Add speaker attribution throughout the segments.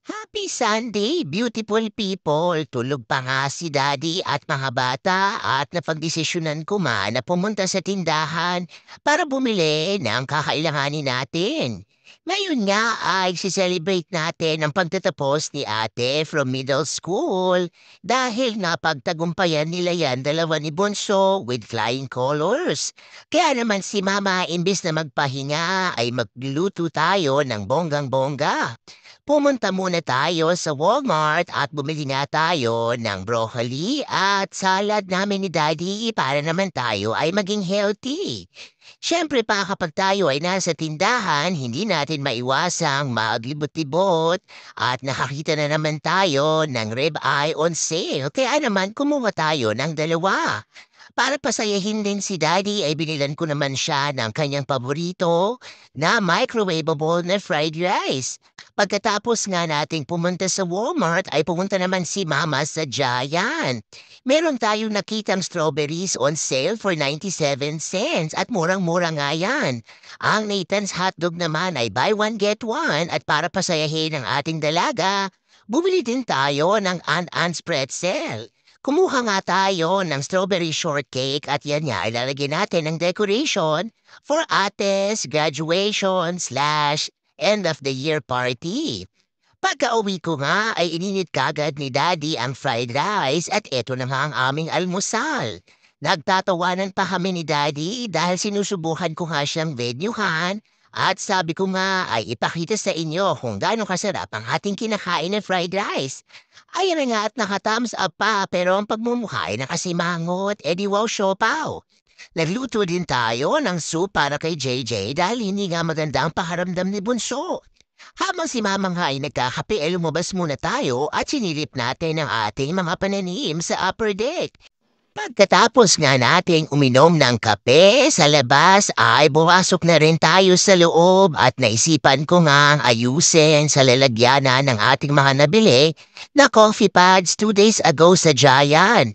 Speaker 1: Happy Sunday, beautiful people! Tulog pa nga si Daddy at mga bata at napagdesisyonan ko man na pumunta sa tindahan para bumili ng kakailanganin natin. Ngayon nga ay celebrate natin ang pagtatapos ni ate from middle school dahil napagtagumpayan nila yan dalawa ni Bonso with flying colors. Kaya naman si Mama imbis na magpahinga ay magluluto tayo ng bonggang-bongga. Pumunta muna tayo sa Walmart at bumili nga tayo ng broccoli at salad namin ni Daddy para naman tayo ay maging healthy. Siyempre pa kapag tayo ay nasa tindahan, hindi natin maiwasang maglibot-libot at nakakita na naman tayo ng rib eye on sale. Kaya naman kumuha tayo ng dalawa. Para pasayahin din si Daddy ay binilan ko naman siya ng kanyang paborito na microwavable na fried rice. Pagkatapos nga nating pumunta sa Walmart ay pumunta naman si Mama sa Giant. Meron tayong nakitang strawberries on sale for 97 cents at murang-mura nga yan. Ang Nathan's hotdog naman ay buy one get one at para pasayahin ang ating dalaga, bumili din tayo ng An-An's pretzel. Kumuha nga tayo ng strawberry shortcake at yan nga ilalagay natin ng decoration for ates graduation slash end of the year party. Pagka-uwi ko nga ay ininit kagad ni Daddy ang fried rice at eto na nga ang aming almusal. Nagtatawanan pa kami ni Daddy dahil sinusubukan ko nga siyang venuhan at sabi ko nga ay ipakita sa inyo kung gaano kasarap ang ating kinakain na fried rice. Ayan na nga at naka-thumbs up pa pero ang pagmumukha ay nakasimangot, edi wow siopaw. Nagluto din tayo ng soup para kay JJ dahil hindi nga maganda ang pakiramdam ni Bunso. Habang si Mama nga ay nagkakape, lumabas muna tayo at sinilip natin ang ating mga pananim sa upper deck. Pagkatapos nga nating uminom ng kape sa labas ay bumasok na rin tayo sa loob at naisipan ko nga ang ayusin sa lalagyanan ng ating mga nabili na coffee pads 2 days ago sa Giant.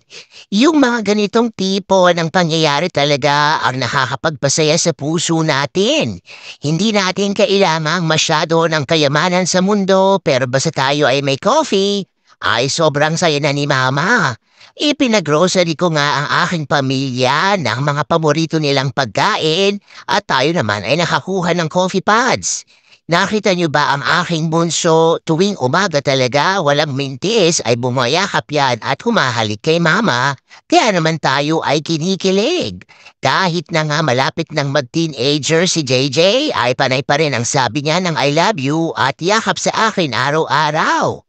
Speaker 1: Yung mga ganitong tipo ng pangyayari talaga ang nakakapagpasaya sa puso natin. Hindi natin kailangang masyado ng kayamanan sa mundo pero basta tayo ay may coffee, ay sobrang saya na ni Mama. Ipinaggrocery ko nga ang aking pamilya ng mga paborito nilang pagkain at tayo naman ay nakakuha ng coffee pads. Nakita niyo ba ang aking bunso tuwing umaga talaga walang mintis ay bumayakap yan at humahalik kay Mama. Kaya naman tayo ay kinikilig. Kahit na nga malapit ng mag-teenager si JJ ay panay pa rin ang sabi niya ng I love you at yakap sa akin araw-araw.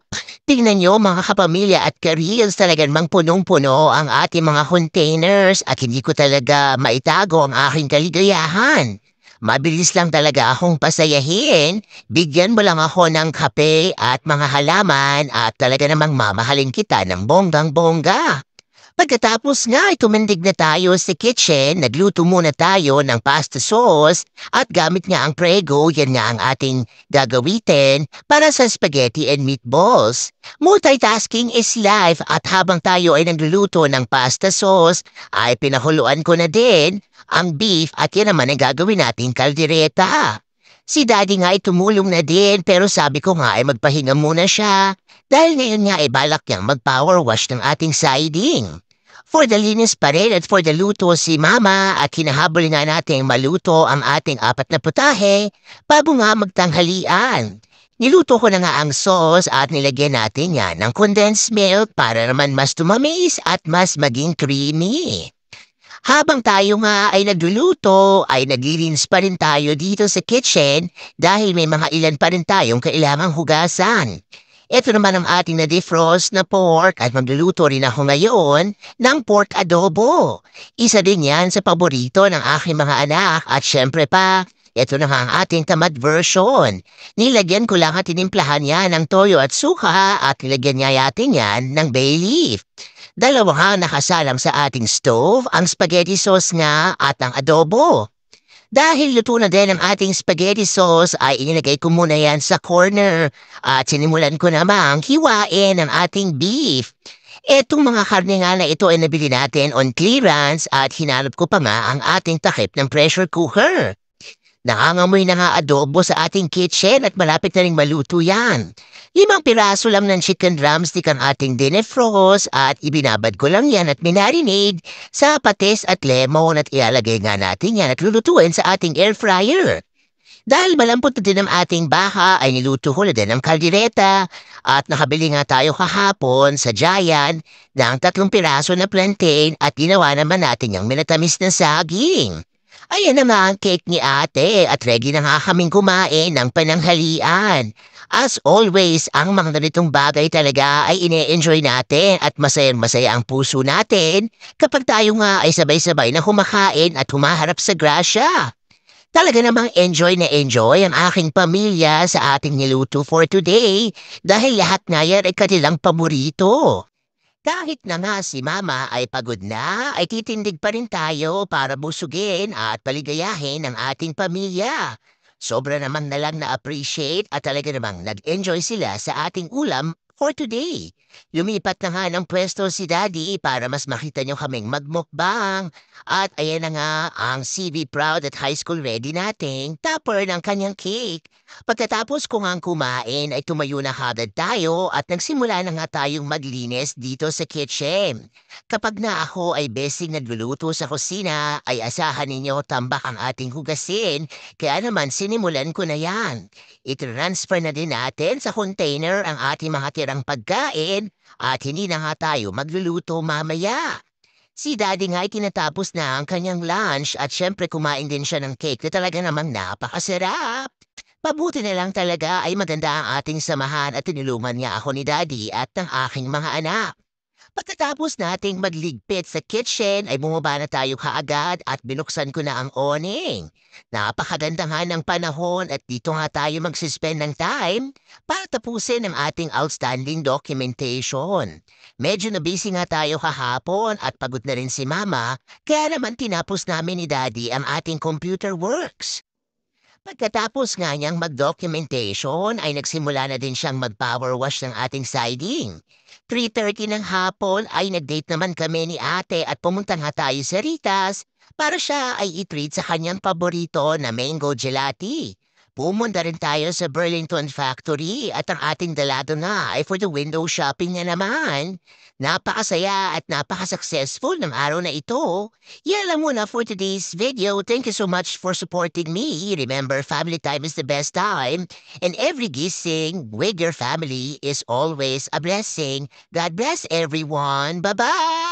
Speaker 1: Tingnan nyo mga kapamilya at ka-reels talagang mang punong-puno ang ating mga containers at hindi ko talaga maitago ang aking kaligayahan. Mabilis lang talaga akong pasayahin, bigyan mo lang ako ng kape at mga halaman at talaga namang mamahalin kita ng bonggang-bongga. Pagkatapos nga ay tumindig na tayo sa kitchen, nagluto muna tayo ng pasta sauce at gamit nga ang Prego, yan nga ang ating gagawitin para sa spaghetti and meatballs. Multitasking is life at habang tayo ay nagluluto ng pasta sauce ay pinahuluan ko na din ang beef at yan naman ang gagawin nating kaldereta. Si Daddy nga ay tumulong na din pero sabi ko nga ay magpahinga muna siya dahil ngayon nga ay balak niyang mag-power wash ng ating siding. For the linis pa rin at for the luto si Mama at hinahabol nga natin maluto ang ating 4 na putahe bago nga magtanghalian. Niluto ko na nga ang sauce at nilagyan natin yan ng condensed milk para naman mas tumamis at mas maging creamy. Habang tayo nga ay nagluluto, ay naglilinis pa rin tayo dito sa kitchen dahil may mga ilan pa rin tayong kailangang hugasan. Ito naman ang ating na-defrost na pork at magluluto rin ako ngayon ng pork adobo. Isa din yan sa paborito ng aking mga anak at syempre pa, ito na nga ang ating tamad version. Nilagyan ko lang at tinimplahan yan ng toyo at suka at nilagyan niya yatin yan ng bay leaf. Dalawa nga nakasalang sa ating stove, ang spaghetti sauce nga at ang adobo. Dahil luto na din ang ating spaghetti sauce ay inilagay ko muna yan sa corner at sinimulan ko namang hiwain ang ating beef. Etong mga karne nga na ito ay nabili natin on clearance at hinanap ko pa nga ang ating takip ng pressure cooker. Nangangamoy na nga adobo sa ating kitchen at malapit na ring maluto yan. 5 piraso lang ng chicken drumstick ang ating dinefrost at ibinabad ko lang yan at minarinade sa patis at lemon at ilalagay nga natin yan at lulutuin sa ating air fryer. Dahil malampot na din ang ating baka ay niluto ko na din ang kaldereta at nakabili nga tayo kahapon sa Giant ng 3 piraso na plantain at ginawa naman natin yung minatamis na saging. Ayan na nga ang cake ni ate at ready na nga kaming kumain ng pananghalian. As always, ang mga ganitong bagay talaga ay ine-enjoy natin at masayang-masaya ang puso natin kapag tayo nga ay sabay-sabay na kumakain at humaharap sa grasya. Talaga namang enjoy na enjoy ang aking pamilya sa ating niluto for today dahil lahat nga yan ay kanilang paborito. Kahit na nga si mama ay pagod na, ay titindig pa rin tayo para busugin at paligayahin ang ating pamilya. Sobra naman na lang na-appreciate at talaga namang nag-enjoy sila sa ating ulam for today. Lumipat na nga ng pwesto si Daddy para mas makita nyo kaming magmukbang. At ayan na nga ang CV Proud at high school ready nating topper ng kanyang cake. Pagkatapos ko ngang kumain ay tumayo na kagad tayo at nagsimula na nga tayong maglinis dito sa kitchen. Kapag na ako ay besing nagluluto sa kusina ay asahan ninyo tambak ang ating hugasin kaya naman sinimulan ko na yan. I-transfer na din natin sa container ang ating mga tirang pagkain at hindi na nga tayo magluluto mamaya. Si Daddy nga ay tinatapos na ang kanyang lunch at syempre kumain din siya ng cake na talaga namang napakasarap. Mabuti na lang talaga ay maganda ang ating samahan at tinulungan niya ako ni Daddy at ng aking mga anak. Pagkatapos nating magligpit sa kitchen ay bumaba na tayo kaagad at binuksan ko na ang awning. Napakaganda nga ng panahon at dito nga tayo magsispend ng time para tapusin ang ating outstanding documentation. Medyo na busy nga tayo kahapon at pagod na rin si Mama kaya naman tinapos namin ni Daddy ang ating computer works. Pagkatapos nga niyang mag-documentation ay nagsimula na din siyang mag-power wash ng ating siding. 3:30 ng hapon ay nag-date naman kami ni ate at pumunta nga tayo sa Ritas para siya ay i-treat sa kanyang paborito na mango gelati. Pumunta rin tayo sa Burlington Factory at ang ating dalado nga ay for the window shopping na naman. Napakasaya at napaka-successful ng araw na ito. Yan lang muna for today's video. Thank you so much for supporting me. Remember, family time is the best time. And every gising with your family is always a blessing. God bless everyone. Bye-bye!